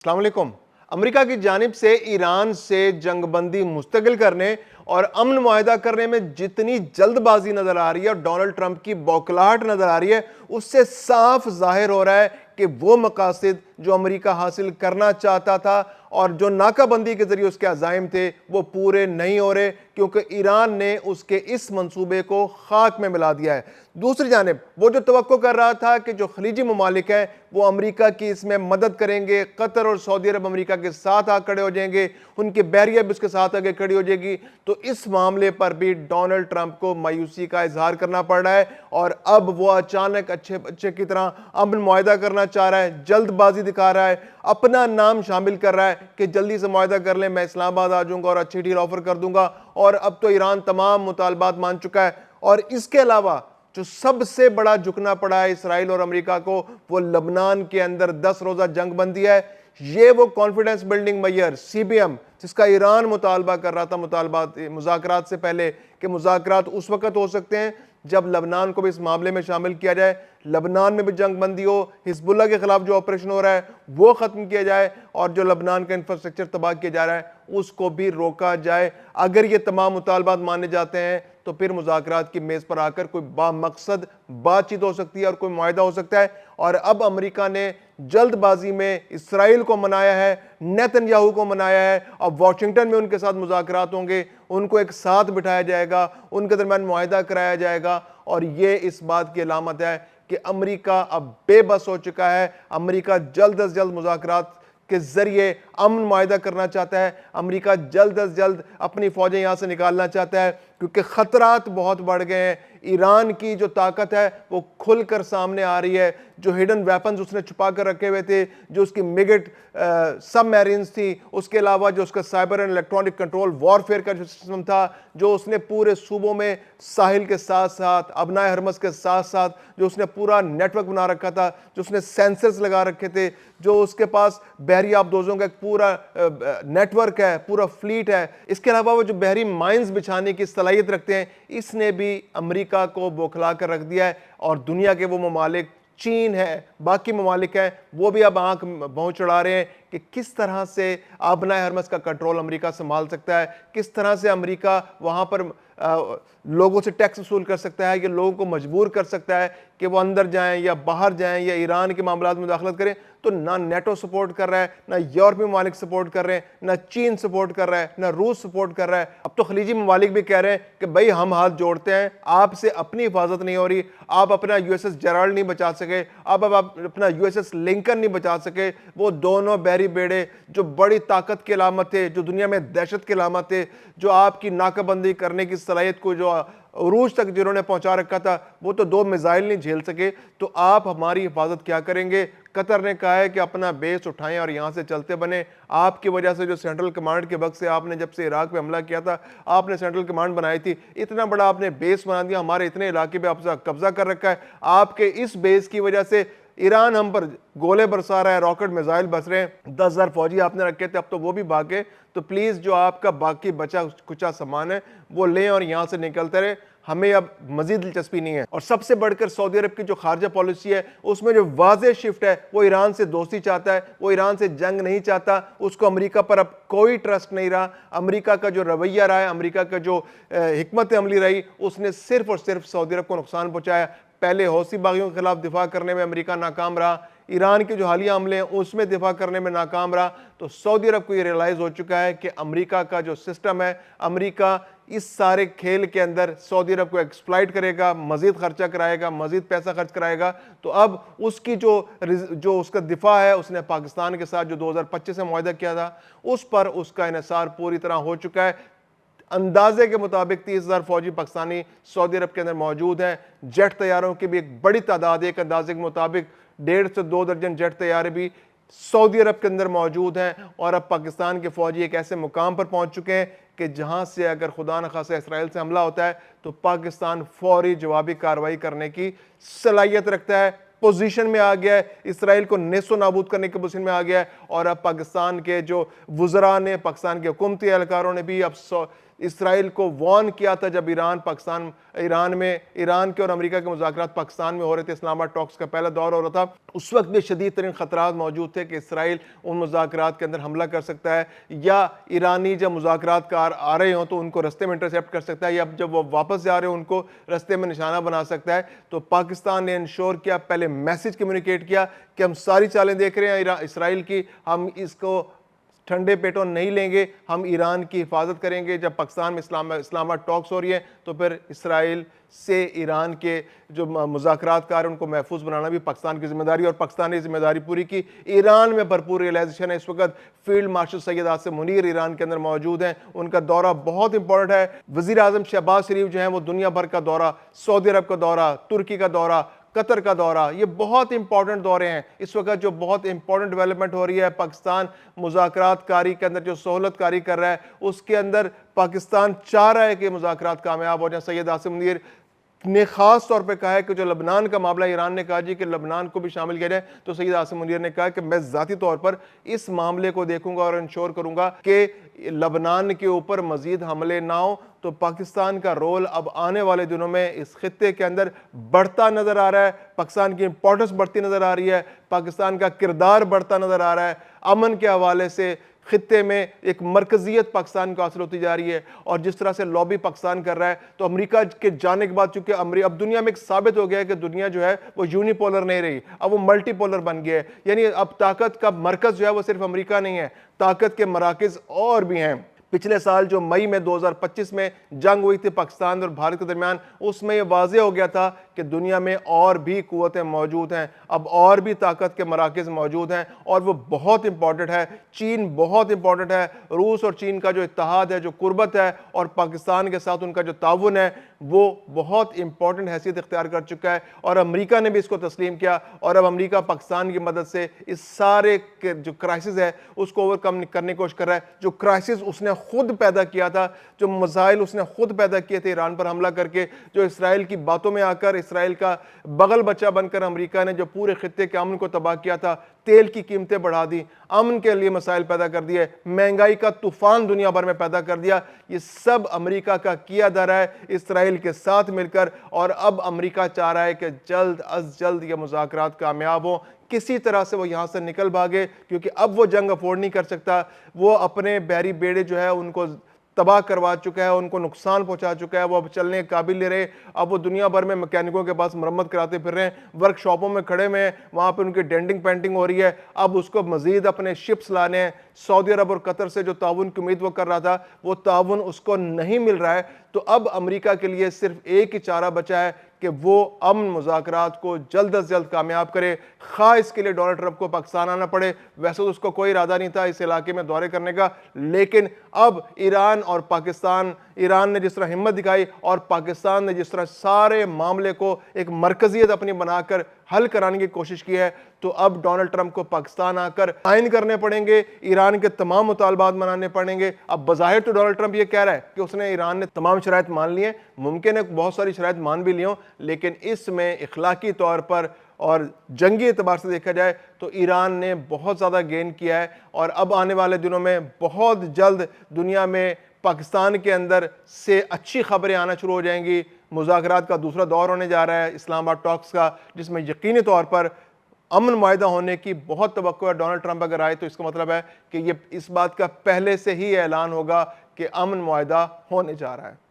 अस्सलाम वालेकुम। अमेरिका की जानिब से ईरान से जंग बंदी मुस्तकिल करने और अमन मुआहिदा करने में जितनी जल्दबाजी नजर आ रही है और डोनाल्ड ट्रंप की बौखलाहट नजर आ रही है, उससे साफ जाहिर हो रहा है कि वो मकासद जो अमेरिका हासिल करना चाहता था और जो नाकाबंदी के जरिए उसके अज़ाइम थे वो पूरे नहीं हो रहे, क्योंकि ईरान ने उसके इस मंसूबे को खाक में मिला दिया है। दूसरी जानिब वो जो तवक्को कर रहा था कि जो खलीजी ममालिक हैं वो अमेरिका की इसमें मदद करेंगे, कतर और सऊदी अरब अमेरिका के साथ आ खड़े हो जाएंगे, उनकी बहरिया भी उसके साथ आगे खड़ी हो जाएगी, तो इस मामले पर भी डोनाल्ड ट्रंप को मायूसी का इजहार करना पड़ रहा है और अब वो अचानक अच्छे बच्चे की तरह अमन मुआहिदा करना चाह रहा है, जल्दबाजी दिखा रहा है, अपना नाम शामिल कर रहा है कि जल्दी से मुआहिदा कर लें, मैं इस्लामाबाद आ जाऊंगा और अच्छी डील ऑफर कर दूंगा। और अब तो ईरान तमाम मुतालबात मान चुका है। और इसके अलावा जो सबसे बड़ा झुकना पड़ा है इसराइल और अमेरिका को, वो लबनान के अंदर 10 रोजा जंग बंदी है। ये वो कॉन्फिडेंस बिल्डिंग मेजर CBM जिसका ईरान मुतालबा कर रहा था मुज़ाकरात से पहले, कि मुज़ाकरात उस वक्त हो सकते हैं जब लबनान को भी इस मामले में शामिल किया जाए, लबनान में भी जंग बंदी हो, हिजबुल्लाह के खिलाफ जो ऑपरेशन हो रहा है वो ख़त्म किया जाए और जो लबनान का इंफ्रास्ट्रक्चर तबाह किया जा रहा है उसको भी रोका जाए। अगर ये तमाम मुतालबात माने जाते हैं तो फिर मुज़ाकरात की मेज़ पर आकर कोई बामकसद बातचीत हो सकती है और कोई मुआहिदा हो सकता है। और अब अमेरिका ने जल्दबाजी में इसराइल को मनाया है, नेतन्याहू को मनाया है। अब वाशिंगटन में उनके साथ मुज़ाकरात होंगे, उनको एक साथ बिठाया जाएगा, उनके दरमियान मुआहिदा कराया जाएगा और ये इस बात की अलामत है कि अमेरिका अब बेबस हो चुका है। अमेरिका जल्द अज जल्द मुज़ाकरात के जरिए अमन मुआहिदा करना चाहता है, अमेरिका जल्द अज जल्द अपनी फौजें यहाँ से निकालना चाहता है, क्योंकि ख़तरात बहुत बढ़ गए हैं। ईरान की जो ताकत है वो खुलकर सामने आ रही है। जो हिडन वेपन्स उसने छुपा कर रखे हुए थे, जो उसकी मिगेट सबमरीन्स थी, उसके अलावा जो उसका cyber and electronic control warfare का जो सिस्टम था, जो उसने पूरे सूबों में साहिल के साथ साथ अबनाए हरमस के साथ साथ जो उसने पूरा नेटवर्क बना रखा था, जो उसने सेंसर्स लगा रखे थे, जो उसके पास बहरी आबदोजों का एक पूरा नेटवर्क है, पूरा फ्लीट है, इसके अलावा वो जो बहरी माइंस बिछाने की सलाहियत रखते हैं, इसने भी अमेरिका को बौखला कर रख दिया है। और दुनिया के वो ममालिक, चीन है, बाकी ममालिक हैं, वो भी अब आंख भौं चढ़ा रहे हैं कि किस तरह से आबनाए हरमस का कंट्रोल अमेरिका संभाल सकता है, किस तरह से अमेरिका वहाँ पर लोगों से टैक्स वसूल कर सकता है, या लोगों को मजबूर कर सकता है कि वो अंदर जाएं या बाहर जाएं या ईरान के मामलात में मुदाखलत करें। तो ना नेटो सपोर्ट कर रहा है, ना यूरोपीय ममालिक सपोर्ट कर रहे हैं, ना चीन सपोर्ट कर रहा है, ना रूस सपोर्ट कर रहा है। अब तो खलीजी ममालिक भी कह रहे हैं कि भाई हम हाथ जोड़ते हैं, आपसे अपनी हिफाजत नहीं हो रही, आप अपना USS जेराल्ड नहीं बचा सके, आप अपना USS लिंकन नहीं बचा सके। वो दोनों बहरी बेड़े जो बड़ी ताकत की अलामत थे, जो दुनिया में दहशत की अलामत थे, जो आपकी नाकाबंदी करने की सलाहियत को जो उरूज तक जिन्होंने पहुंचा रखा था, वो तो 2 मिसाइल नहीं झेल सके, तो आप हमारी हिफाजत क्या करेंगे। कतर ने कहा है कि अपना बेस उठाएं और यहाँ से चलते बने। आपकी वजह से जो सेंट्रल कमांड के वक्त से आपने जब से इराक पे हमला किया था, आपने सेंट्रल कमांड बनाई थी, इतना बड़ा आपने बेस बना दिया, हमारे इतने इलाके पे आपसे कब्जा कर रखा है। आपके इस बेस की वजह से ईरान हम पर गोले बरसा रहा है, रॉकेट मिसाइल बस रहे हैं, 10,000 फौजी आपने रखे थे, अब तो वो भी भागे। तो प्लीज जो आपका बाकी बचा कुचा सामान है वो लें और यहाँ से निकलते रहे, हमें अब मजीद दिलचस्पी नहीं है। और सबसे बढ़कर सऊदी अरब की जो खारजा पॉलिसी है उसमें जो वाज़ेह शिफ्ट है, वो ईरान से दोस्ती चाहता है, वो ईरान से जंग नहीं चाहता। उसको अमेरिका पर अब कोई ट्रस्ट नहीं रहा। अमेरिका का जो रवैया रहा है, अमेरिका का जो हिकमत अमली रही, उसने सिर्फ और सिर्फ सऊदी अरब को नुकसान पहुंचाया। पहले हौसी बागियों के खिलाफ दिफा करने में अमेरिका नाकाम रहा, ईरान के जो हालिया हमले हैं उसमें दिफा करने में नाकाम रहा। तो सऊदी अरब को ये रियलाइज़ हो चुका है कि अमेरिका का जो सिस्टम है, अमेरिका इस सारे खेल के अंदर सऊदी अरब को एक्सप्लॉइट करेगा, मजीद खर्चा कराएगा, मजीद पैसा खर्च कराएगा। तो अब उसकी जो उसका दिफा है, उसने पाकिस्तान के साथ जो 2025 में मुआहिदा किया था, उस पर उसका इन्हिसार पूरी तरह हो चुका है। अंदाजे के मुताबिक 30,000 फौजी पाकिस्तानी सऊदी अरब के अंदर मौजूद हैं। जेट तैयारों की भी एक बड़ी तादाद है, एक अंदाजे के मुताबिक 1.5 से 2 दर्जन जेट तैयारे भी सऊदी अरब के अंदर मौजूद हैं। और अब पाकिस्तान के फौजी एक ऐसे मुकाम पर पहुंच चुके हैं कि जहां से अगर खुदा न खासा इसराइल से हमला होता है तो पाकिस्तान फौरी जवाबी कार्रवाई करने की सलाहियत रखता है, पोजीशन में आ गया है, इसराइल को नेस्तो नाबूद करने की पोजीशन में आ गया है। और अब पाकिस्तान के जो वुज़रा ने, पाकिस्तान के हुकूमती एहलकारों ने भी अब اسرائیل کو وارن کیا تھا جب ایران کے اور امریکہ کے مذاکرات پاکستان میں ہو رہے تھے، اسلام آباد ٹاکس کا پہلا دور ہو رہا تھا، اس وقت بھی شدید ترین خطرات موجود تھے کہ اسرائیل ان مذاکرات کے اندر حملہ کر سکتا ہے، یا ایرانی جب مذاکرات کار آ رہے ہوں تو ان کو رستے میں انٹرسیپٹ کر سکتا ہے، یا جب وہ واپس جا رہے ہوں ان کو رستے میں نشانہ بنا سکتا ہے۔ تو پاکستان نے انشور کیا، پہلے میسج کمیونیکیٹ کیا کہ ہم ساری چالیں دیکھ رہے ہیں اسرائیل کی، ہم اس کو ٹھنڈے پیٹوں نہیں لیں گے، ہم ایران کی حفاظت کریں گے۔ جب پاکستان میں اسلام آباد ٹاکس ہو رہی ہیں تو پھر اسرائیل سے ایران کے جو مذاکرات کار ہیں ان کو محفوظ بنانا بھی پاکستان کی ذمہ داری، اور پاکستان نے ذمہ داری پوری کی۔ ایران میں بھرپور ریئلائزیشن ہے، اس وقت فیلڈ مارشل سید عاصم منیر ایران کے اندر موجود ہیں، ان کا دورہ بہت امپورٹنٹ ہے۔ وزیر اعظم شہباز شریف جو ہیں وہ دنیا بھر کا دورہ، سعودی عرب کا دورہ، ترکی کا دورہ، قطر کا دورہ، یہ بہت امپورٹنٹ دورے ہیں۔ اس وقت جو بہت امپورٹنٹ ڈیولپمنٹ ہو رہی ہے، پاکستان مذاکرات کاری کے اندر جو سہولت کاری کر رہا ہے، اس کے اندر پاکستان چاہ رہا ہے کہ مذاکرات کامیاب ہو جائیں۔ سید عاصم منیر نے خاص طور پہ کہا ہے کہ جو لبنان کا معاملہ، ایران نے کہا جی کہ لبنان کو بھی شامل کیا جائے، تو سید عاصم منیر نے کہا کہ میں ذاتی طور پر اس معاملے کو دیکھوں گا اور انشور کروں گا کہ لبنان کے اوپر مزید حملے نہ ہوں۔ تو پاکستان کا رول اب آنے والے دنوں میں اس خطے کے اندر بڑھتا نظر آ رہا ہے، پاکستان کی امپورٹنس بڑھتی نظر آ رہی ہے، پاکستان کا کردار بڑھتا نظر آ رہا ہے، امن کے حوالے سے خطے میں ایک مرکزیت پاکستان کو حاصل ہوتی جا رہی ہے، اور جس طرح سے لابی پاکستان کر رہا ہے۔ تو امریکہ کے جانے کے بعد چونکہ اب دنیا میں ایک ثابت ہو گیا ہے کہ دنیا جو ہے وہ یونی پولر نہیں رہی، اب وہ ملٹی پولر بن گیا ہے، یعنی اب طاقت کا مرکز جو ہے وہ صرف امریکہ نہیں ہے، طاقت کے مراکز اور بھی ہیں۔ پچھلے سال جو مئی میں 2025 میں جنگ ہوئی تھی پاکستان اور بھارت کے درمیان، اس میں یہ واضح ہو گیا تھا کہ دنیا میں اور بھی قوتیں موجود ہیں، اب اور بھی طاقت کے مراکز موجود ہیں، اور وہ بہت امپورٹنٹ ہے۔ چین بہت امپورٹنٹ ہے، روس اور چین کا جو اتحاد ہے، جو قربت ہے، اور پاکستان کے ساتھ ان کا جو تعاون ہے، وہ بہت امپورٹنٹ حیثیت اختیار کر چکا ہے، اور امریکہ نے بھی اس کو تسلیم کیا، اور اب امریکہ پاکستان کی مدد سے اس سارے جو کرائسس ہے اس کو اوورکم کرنے کی کوشش کر رہا ہے۔ جو کرائسس اس نے خود پیدا کیا تھا، جو مسائل اس نے خود پیدا کیے تھے ایران پر حملہ کر کے، جو اسرائیل کی باتوں میں آ کر اسرائیل کا بغل بچہ بن کر امریکہ نے جو پورے خطے کے امن کو تباہ کیا تھا، تیل کی قیمتیں بڑھا دی، امن کے لیے مسائل پیدا کر دیے، مہنگائی کا طوفان دنیا بھر میں پیدا کر دیا، یہ سب امریکہ کا کیا دھرا ہے اسرائیل کے ساتھ مل کر۔ اور اب امریکہ چاہ رہا ہے کہ جلد از جلد یہ مذاکرات کامیاب ہوں، کسی طرح سے وہ یہاں سے نکل بھاگے، کیونکہ اب وہ جنگ افورڈ نہیں کر سکتا۔ وہ اپنے بحری بیڑے جو ہے ان کو تباہ کروا چکا ہے، ان کو نقصان پہنچا چکا ہے، وہ اب چلنے کے قابل نہیں رہے۔ اب وہ دنیا بھر میں میکینکوں کے پاس مرمت کراتے پھر رہے ہیں، ورک شاپوں میں کھڑے ہوئے ہیں، وہاں پہ ان کی ڈینٹنگ پینٹنگ ہو رہی ہے۔ اب اس کو مزید اپنے شپس لانے ہیں، سعودی عرب اور قطر سے جو تعاون کی امید وہ کر رہا تھا، وہ تعاون اس کو نہیں مل رہا ہے۔ تو اب امریکہ کے لیے صرف ایک ہی چارہ بچا ہے کہ وہ امن مذاکرات کو جلد از جلد کامیاب کرے، خواہ اس کے لیے ڈونلڈ ٹرمپ کو پاکستان آنا پڑے۔ ویسے تو اس کو کوئی ارادہ نہیں تھا اس علاقے میں دورے کرنے کا، لیکن اب ایران اور پاکستان، ایران نے جس طرح ہمت دکھائی اور پاکستان نے جس طرح سارے معاملے کو ایک مرکزیت اپنی بنا کر حل کرانے کی کوشش کی ہے، تو اب ڈونلڈ ٹرمپ کو پاکستان آ کر آئین کرنے پڑیں گے، ایران کے تمام مطالبات منانے پڑیں گے۔ اب بظاہر تو ڈونلڈ ٹرمپ یہ کہہ رہا ہے کہ اس نے ایران نے تمام شرائط مان لی ہیں، ممکن ہے بہت ساری شرائط مان بھی لی ہوں، لیکن اس میں اخلاقی طور پر اور جنگی اعتبار سے دیکھا جائے تو ایران نے بہت زیادہ گین کیا ہے، اور اب آنے والے دنوں میں بہت جلد دنیا میں پاکستان کے اندر سے اچھی خبریں آنا شروع ہو جائیں گی۔ مذاکرات کا دوسرا دور ہونے جا رہا ہے اسلام آباد ٹاکس کا، جس میں یقینی طور پر امن معاہدہ ہونے کی بہت توقع ہے۔ ڈونلڈ ٹرمپ اگر آئے تو اس کا مطلب ہے کہ یہ اس بات کا پہلے سے ہی اعلان ہوگا کہ امن معاہدہ ہونے جا رہا ہے۔